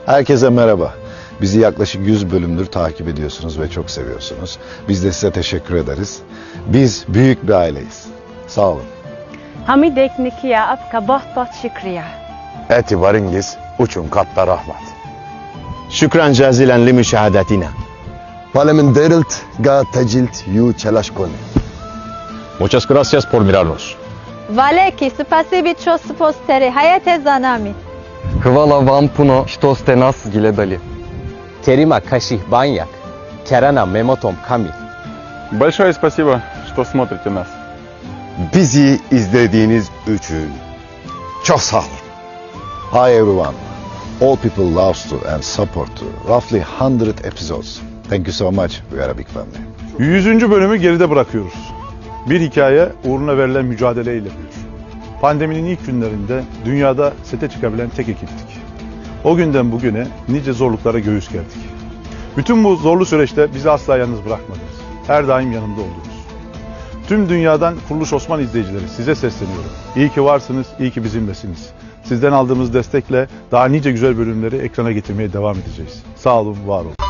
Herkese merhaba. Bizi yaklaşık 100 bölümdür takip ediyorsunuz ve çok seviyorsunuz. Biz de size teşekkür ederiz. Biz büyük bir aileyiz. Sağ olun. Hamidek Nikiya Apka Baht Şükriya. Etibaringiz uçun katta rahmat. شكرا جزيلا لمشاهدتنا. Faleminderit ga tecilt yu çelaşkoni. Muchas gracias por mirarnos. Valeki spasibi čo sposteri hayate zanami. Hvala vam puno što ste nas gledali. Terima Каших Баняк, Керана Мемотом Ками. Большое спасибо, что смотрите нас. Bizi izlediğiniz için çok sağ olun. Hi everyone. All people loves to and support to roughly 100 episodes. Thank you so much. We are a big family. 100. bölümü geride bırakıyoruz. Bir hikaye uğruna verilen mücadeleyle büyür. Pandeminin ilk günlerinde dünyada sete çıkabilen tek ekiptik. O günden bugüne nice zorluklara göğüs gerdik. Bütün bu zorlu süreçte bizi asla yalnız bırakmadınız. Her daim yanımda oldunuz. Tüm dünyadan Kuruluş Osman izleyicileri size sesleniyorum. İyi ki varsınız, iyi ki bizimlesiniz. Sizden aldığımız destekle daha nice güzel bölümleri ekrana getirmeye devam edeceğiz. Sağ olun, var olun.